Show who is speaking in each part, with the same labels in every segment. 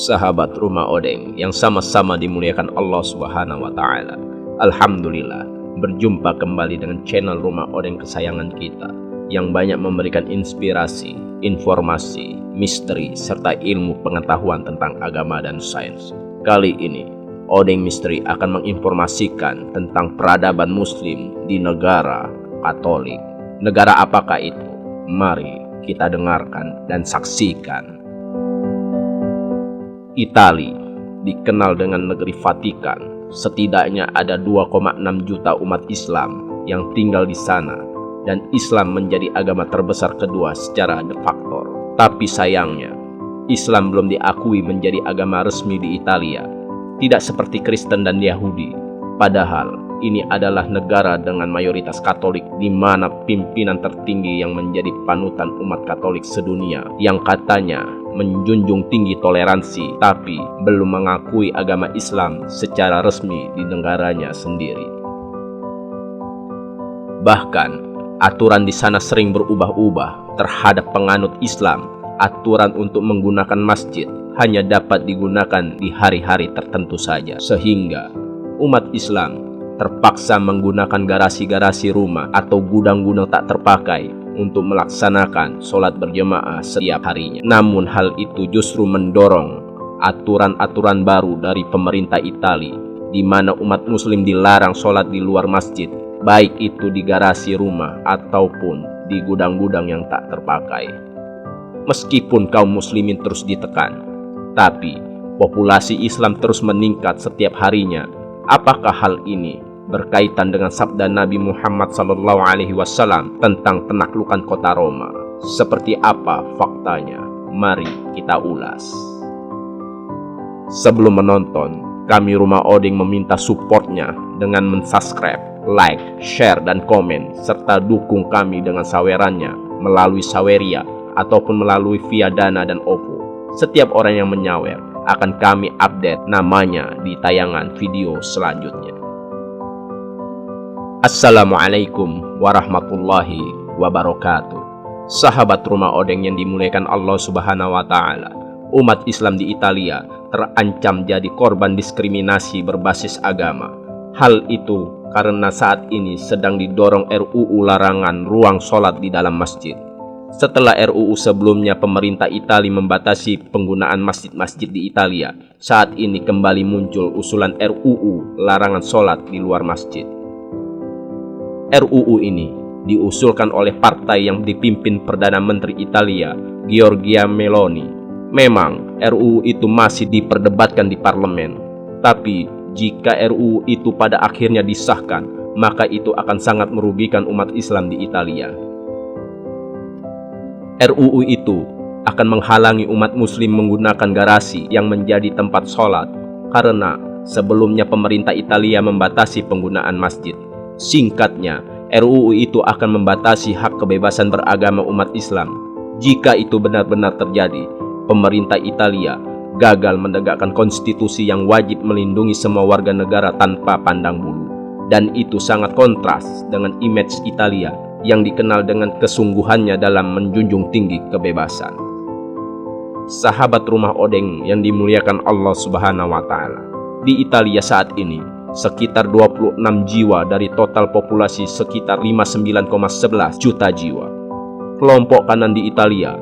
Speaker 1: Sahabat Rumah Odeng yang sama-sama dimuliakan Allah Subhanahu wa Ta'ala. Alhamdulillah, berjumpa kembali dengan channel Rumah Odeng kesayangan kita yang banyak memberikan inspirasi, informasi, misteri, serta ilmu pengetahuan tentang agama dan sains. Kali ini, Odeng Misteri akan menginformasikan tentang peradaban Muslim di negara Katolik. Negara apakah itu? Mari kita dengarkan dan saksikan. Italia dikenal dengan negeri Vatikan. Setidaknya ada 2,6 juta umat Islam yang tinggal di sana, dan Islam menjadi agama terbesar kedua secara de facto. Tapi sayangnya, Islam belum diakui menjadi agama resmi di Italia, tidak seperti Kristen dan Yahudi. Padahal ini adalah negara dengan mayoritas Katolik, di mana pimpinan tertinggi yang menjadi panutan umat Katolik sedunia, yang katanya menjunjung tinggi toleransi, tapi belum mengakui agama Islam secara resmi di negaranya sendiri. Bahkan, aturan di sana sering berubah-ubah terhadap penganut Islam. Aturan untuk menggunakan masjid hanya dapat digunakan di hari-hari tertentu saja, sehingga umat Islam terpaksa menggunakan garasi-garasi rumah atau gudang-gudang tak terpakai untuk melaksanakan sholat berjemaah setiap harinya. Namun hal itu justru mendorong aturan-aturan baru dari pemerintah Italia, di mana umat Muslim dilarang sholat di luar masjid, baik itu di garasi rumah ataupun di gudang-gudang yang tak terpakai. Meskipun kaum muslimin terus ditekan, tapi populasi Islam terus meningkat setiap harinya. Apakah hal ini berkaitan dengan sabda Nabi Muhammad SAW tentang penaklukan kota Roma? Seperti apa faktanya? Mari kita ulas. Sebelum menonton, kami Rumah Odeng meminta supportnya dengan mensubscribe, like, share, dan komen, serta dukung kami dengan sawerannya melalui Saweria ataupun melalui via Dana dan OVO. Setiap orang yang menyawer akan kami update namanya di tayangan video selanjutnya. Assalamualaikum warahmatullahi wabarakatuh. Sahabat Rumah Odeng yang dimuliakan Allah Subhanahu wa Ta'ala, umat Islam di Italia terancam jadi korban diskriminasi berbasis agama. Hal itu karena saat ini sedang didorong RUU larangan ruang sholat di dalam masjid. Setelah RUU sebelumnya, pemerintah Italia membatasi penggunaan masjid-masjid di Italia. Saat ini kembali muncul usulan RUU larangan sholat di luar masjid. RUU ini diusulkan oleh partai yang dipimpin Perdana Menteri Italia, Giorgia Meloni. Memang RUU itu masih diperdebatkan di parlemen, tapi jika RUU itu pada akhirnya disahkan, maka itu akan sangat merugikan umat Islam di Italia. RUU itu akan menghalangi umat Muslim menggunakan garasi yang menjadi tempat sholat, karena sebelumnya pemerintah Italia membatasi penggunaan masjid. Singkatnya, RUU itu akan membatasi hak kebebasan beragama umat Islam. Jika itu benar-benar terjadi, pemerintah Italia gagal menegakkan konstitusi yang wajib melindungi semua warga negara tanpa pandang bulu. Dan itu sangat kontras dengan image Italia yang dikenal dengan kesungguhannya dalam menjunjung tinggi kebebasan. Sahabat Rumah Odeng yang dimuliakan Allah Subhanahu wa Ta'ala, di Italia saat ini sekitar 26 jiwa dari total populasi sekitar 59,11 juta jiwa. Kelompok kanan di Italia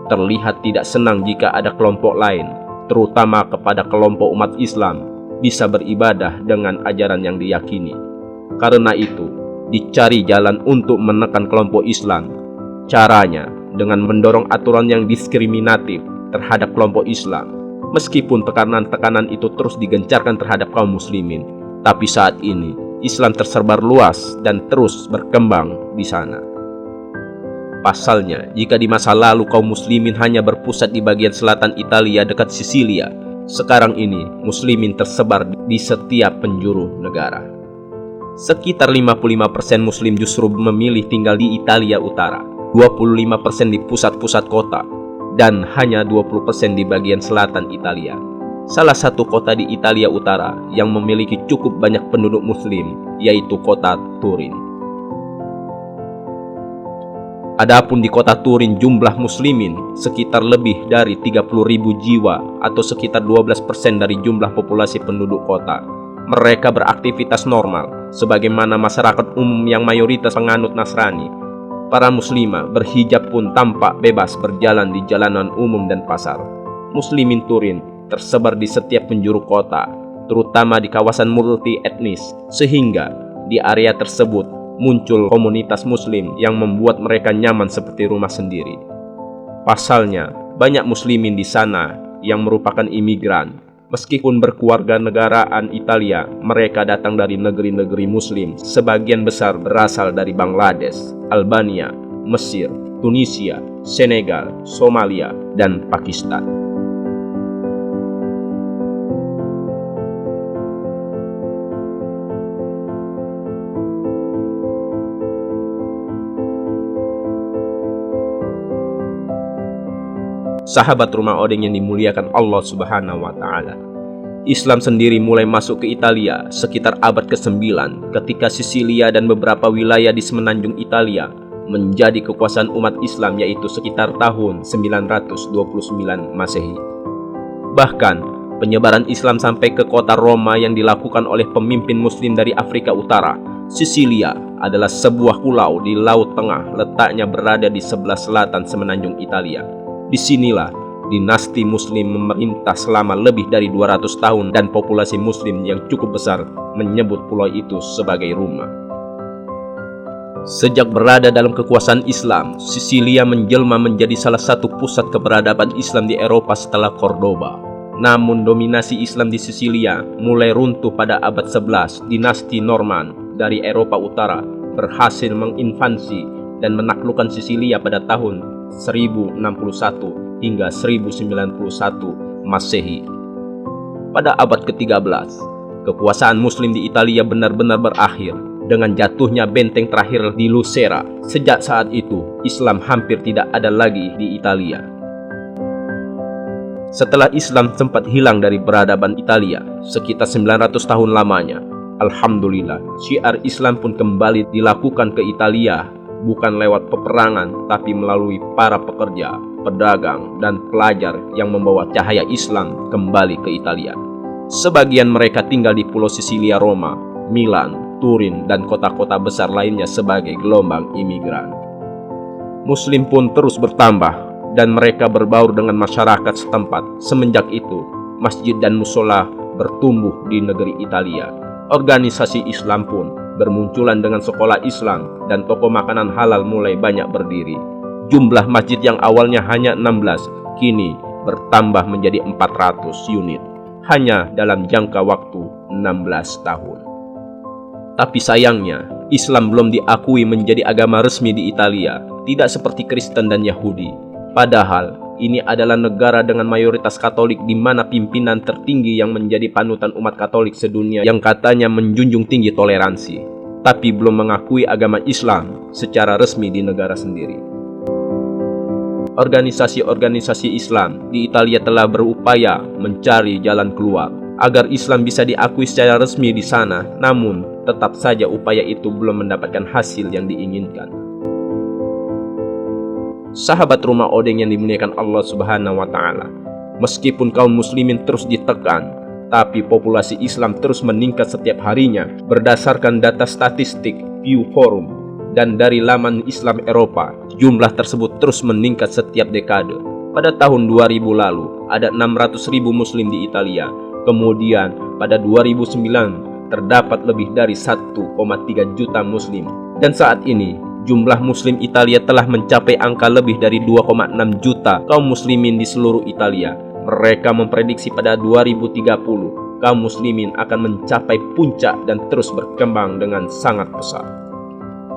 Speaker 1: terlihat tidak senang jika ada kelompok lain, terutama kepada kelompok umat Islam, bisa beribadah dengan ajaran yang diyakini. Karena itu, dicari jalan untuk menekan kelompok Islam. Caranya dengan mendorong aturan yang diskriminatif terhadap kelompok Islam. Meskipun tekanan-tekanan itu terus digencarkan terhadap kaum muslimin, tapi saat ini Islam tersebar luas dan terus berkembang di sana. Pasalnya, jika di masa lalu kaum muslimin hanya berpusat di bagian selatan Italia dekat Sisilia, sekarang ini muslimin tersebar di setiap penjuru negara. Sekitar 55% muslim justru memilih tinggal di Italia Utara, 25% di pusat-pusat kota, dan hanya 20% di bagian selatan Italia. Salah satu kota di Italia Utara yang memiliki cukup banyak penduduk muslim yaitu kota Turin. Adapun di kota Turin jumlah muslimin sekitar lebih dari 30.000 jiwa atau sekitar 12% dari jumlah populasi penduduk kota. Mereka beraktivitas normal sebagaimana masyarakat umum yang mayoritas penganut Nasrani. Para muslimah berhijab pun tampak bebas berjalan di jalanan umum dan pasar. Muslimin Turin tersebar di setiap penjuru kota, terutama di kawasan multi etnis, sehingga di area tersebut muncul komunitas muslim yang membuat mereka nyaman seperti rumah sendiri. Pasalnya, banyak muslimin di sana yang merupakan imigran. Meskipun berkeluarga negaraan Italia, mereka datang dari negeri-negeri muslim. Sebagian besar berasal dari Bangladesh, Albania, Mesir, Tunisia, Senegal, Somalia, dan Pakistan. Sahabat Rumah Odeng yang dimuliakan Allah Subhanahu wa Ta'ala, Islam sendiri mulai masuk ke Italia sekitar abad ke-9 ketika Sisilia dan beberapa wilayah di semenanjung Italia menjadi kekuasaan umat Islam, yaitu sekitar tahun 929 Masehi. Bahkan penyebaran Islam sampai ke kota Roma yang dilakukan oleh pemimpin muslim dari Afrika Utara. Sisilia adalah sebuah pulau di Laut Tengah, letaknya berada di sebelah selatan semenanjung Italia. Disinilah dinasti muslim memerintah selama lebih dari 200 tahun dan populasi muslim yang cukup besar menyebut pulau itu sebagai rumah. Sejak berada dalam kekuasaan Islam, Sisilia menjelma menjadi salah satu pusat keberadaban Islam di Eropa setelah Cordoba. Namun dominasi Islam di Sisilia mulai runtuh pada abad 11. Dinasti Norman dari Eropa Utara berhasil menginvasi dan menaklukkan Sisilia pada tahun 1061 hingga 1091 Masehi. Pada abad ke-13, kekuasaan muslim di Italia benar-benar berakhir dengan jatuhnya benteng terakhir di Lucera. Sejak saat itu, Islam hampir tidak ada lagi di Italia. Setelah Islam sempat hilang dari peradaban Italia sekitar 900 tahun lamanya, alhamdulillah, syiar Islam pun kembali dilakukan ke Italia, bukan lewat peperangan, tapi melalui para pekerja, pedagang, dan pelajar yang membawa cahaya Islam kembali ke Italia. Sebagian mereka tinggal di Pulau Sisilia, Roma, Milan, Turin, dan kota-kota besar lainnya sebagai gelombang imigran. Muslim pun terus bertambah, dan mereka berbaur dengan masyarakat setempat. Semenjak itu, masjid dan musola bertumbuh di negeri Italia. Organisasi Islam pun bermunculan dengan sekolah Islam, dan toko makanan halal mulai banyak berdiri. Jumlah masjid yang awalnya hanya 16 kini bertambah menjadi 400 unit hanya dalam jangka waktu 16 tahun. Tapi sayangnya, Islam belum diakui menjadi agama resmi di Italia, tidak seperti Kristen dan Yahudi. Padahal ini adalah negara dengan mayoritas Katolik, di mana pimpinan tertinggi yang menjadi panutan umat Katolik sedunia yang katanya menjunjung tinggi toleransi, tapi belum mengakui agama Islam secara resmi di negara sendiri. Organisasi-organisasi Islam di Italia telah berupaya mencari jalan keluar agar Islam bisa diakui secara resmi di sana, namun tetap saja upaya itu belum mendapatkan hasil yang diinginkan. Sahabat Rumah Odeng yang dimuliakan Allah Subhanahu wa Ta'ala, meskipun kaum muslimin terus ditekan, tapi populasi Islam terus meningkat setiap harinya. Berdasarkan data statistik Pew Forum dan dari laman Islam Eropa, jumlah tersebut terus meningkat setiap dekade. Pada tahun 2000 lalu, ada 600.000 muslim di Italia. Kemudian pada 2009 terdapat lebih dari 1,3 juta muslim. Dan saat ini jumlah muslim Italia telah mencapai angka lebih dari 2,6 juta kaum muslimin di seluruh Italia. Mereka memprediksi pada 2030 kaum muslimin akan mencapai puncak dan terus berkembang dengan sangat pesat.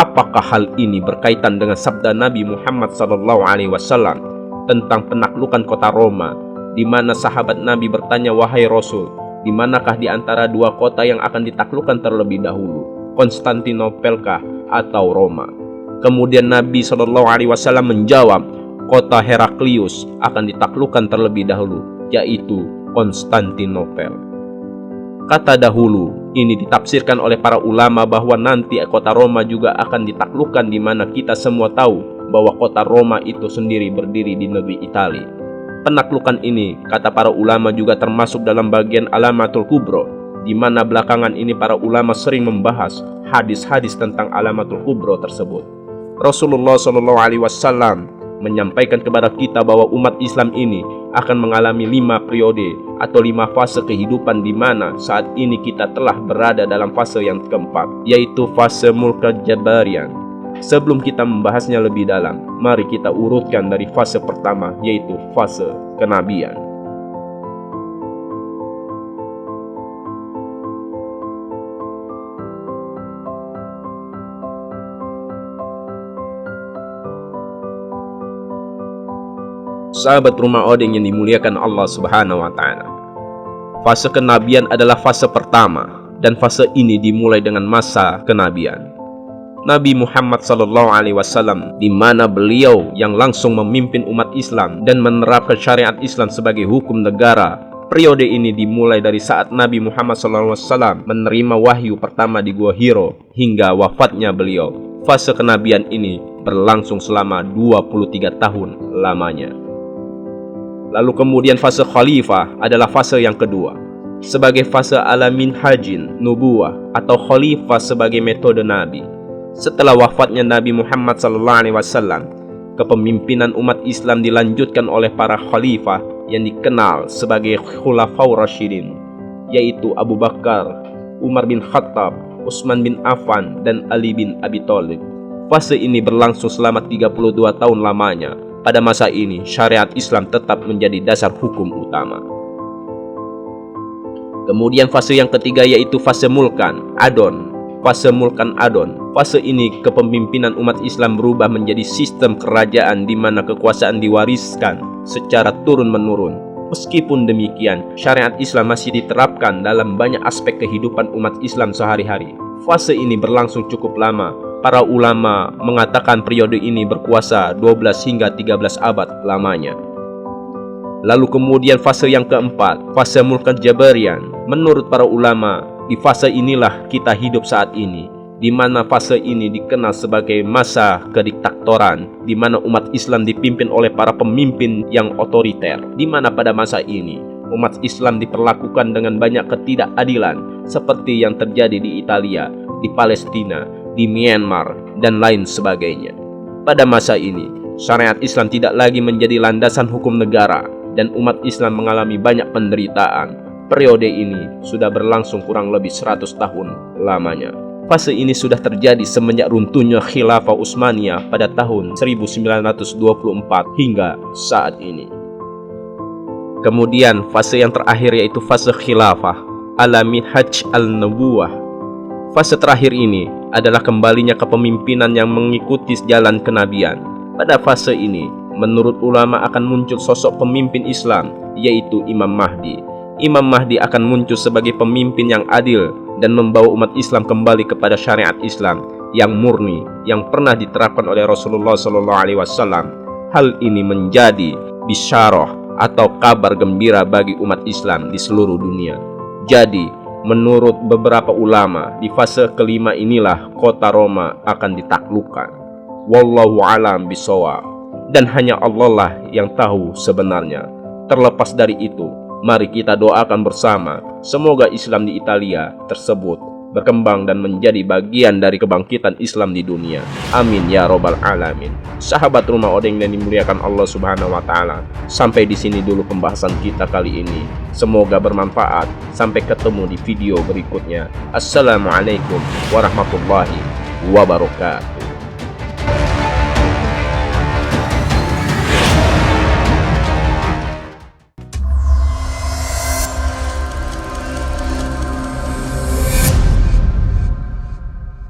Speaker 1: Apakah hal ini berkaitan dengan sabda Nabi Muhammad SAW tentang penaklukan kota Roma, di mana sahabat Nabi bertanya, "Wahai Rasul, di manakah di antara dua kota yang akan ditaklukkan terlebih dahulu, Konstantinopelkah atau Roma?" Kemudian Nabi SAW menjawab, "Kota Heraklius akan ditaklukkan terlebih dahulu, yaitu Konstantinopel." Kata dahulu ini ditafsirkan oleh para ulama bahwa nanti kota Roma juga akan ditaklukkan, di mana kita semua tahu bahwa kota Roma itu sendiri berdiri di negeri Italia. Penaklukan ini, kata para ulama, juga termasuk dalam bagian Alamatul Kubro, di mana belakangan ini para ulama sering membahas hadis-hadis tentang Alamatul Kubro tersebut. Rasulullah SAW menyampaikan kepada kita bahwa umat Islam ini akan mengalami 5 periode atau 5 fase kehidupan, di mana saat ini kita telah berada dalam fase yang keempat, yaitu fase Mulkul Jabarian. Sebelum kita membahasnya lebih dalam, mari kita urutkan dari fase pertama, yaitu fase kenabian. Sahabat Rumah Odeng yang dimuliakan Allah Subhanahu wa Ta'ala, fase kenabian adalah fase pertama, dan fase ini dimulai dengan masa kenabian Nabi Muhammad SAW, di mana beliau yang langsung memimpin umat Islam dan menerapkan syariat Islam sebagai hukum negara. Periode ini dimulai dari saat Nabi Muhammad SAW menerima wahyu pertama di Gua Hiro hingga wafatnya beliau. Fase kenabian ini berlangsung selama 23 tahun lamanya. Lalu kemudian fase khalifah adalah fase yang kedua, sebagai fase alamin hajin nubuwah atau khalifah sebagai metode Nabi. Setelah wafatnya Nabi Muhammad SAW, kepemimpinan umat Islam dilanjutkan oleh para khalifah yang dikenal sebagai Khulafaur Rasyidin, yaitu Abu Bakar, Umar bin Khattab, Utsman bin Affan, dan Ali bin Abi Thalib. Fase ini berlangsung selama 32 tahun lamanya. Pada masa ini, syariat Islam tetap menjadi dasar hukum utama. Kemudian fase yang ketiga yaitu fase Mulkan Adon. Fase Mulkan Adon. Fase ini kepemimpinan umat Islam berubah menjadi sistem kerajaan di mana kekuasaan diwariskan secara turun-menurun. Meskipun demikian, syariat Islam masih diterapkan dalam banyak aspek kehidupan umat Islam sehari-hari. Fase ini berlangsung cukup lama. Para ulama mengatakan periode ini berkuasa 12 hingga 13 abad lamanya. Lalu kemudian fase yang keempat, fase Mulkul Jabarian. Menurut para ulama, di fase inilah kita hidup saat ini, di mana fase ini dikenal sebagai masa kediktatoran, di mana umat Islam dipimpin oleh para pemimpin yang otoriter, di mana pada masa ini umat Islam diperlakukan dengan banyak ketidakadilan seperti yang terjadi di Italia, di Palestina, di Myanmar, dan lain sebagainya. Pada masa ini, syariat Islam tidak lagi menjadi landasan hukum negara dan umat Islam mengalami banyak penderitaan. Periode ini sudah berlangsung kurang lebih 100 tahun lamanya. Fase ini sudah terjadi semenjak runtuhnya Khilafah Utsmaniyah pada tahun 1924 hingga saat ini. Kemudian fase yang terakhir yaitu fase Khilafah Al-Minhaj Al-Nubuwah. Fase terakhir ini adalah kembalinya kepemimpinan yang mengikuti jalan kenabian. Pada fase ini, menurut ulama akan muncul sosok pemimpin Islam, yaitu Imam Mahdi. Imam Mahdi akan muncul sebagai pemimpin yang adil dan membawa umat Islam kembali kepada syariat Islam yang murni yang pernah diterapkan oleh Rasulullah SAW. Hal ini menjadi bisyarah atau kabar gembira bagi umat Islam di seluruh dunia. Jadi, menurut beberapa ulama, di fase kelima inilah kota Roma akan ditaklukkan. Wallahu a'lam bishawab. Dan hanya Allah lah yang tahu sebenarnya. Terlepas dari itu, mari kita doakan bersama, semoga Islam di Italia tersebut berkembang dan menjadi bagian dari kebangkitan Islam di dunia. Amin ya robbal alamin. Sahabat Rumah Odeng yang dimuliakan Allah Subhanahu wa Ta'ala, sampai di sini dulu pembahasan kita kali ini. Semoga bermanfaat. Sampai ketemu di video berikutnya. Assalamualaikum warahmatullahi wabarakatuh.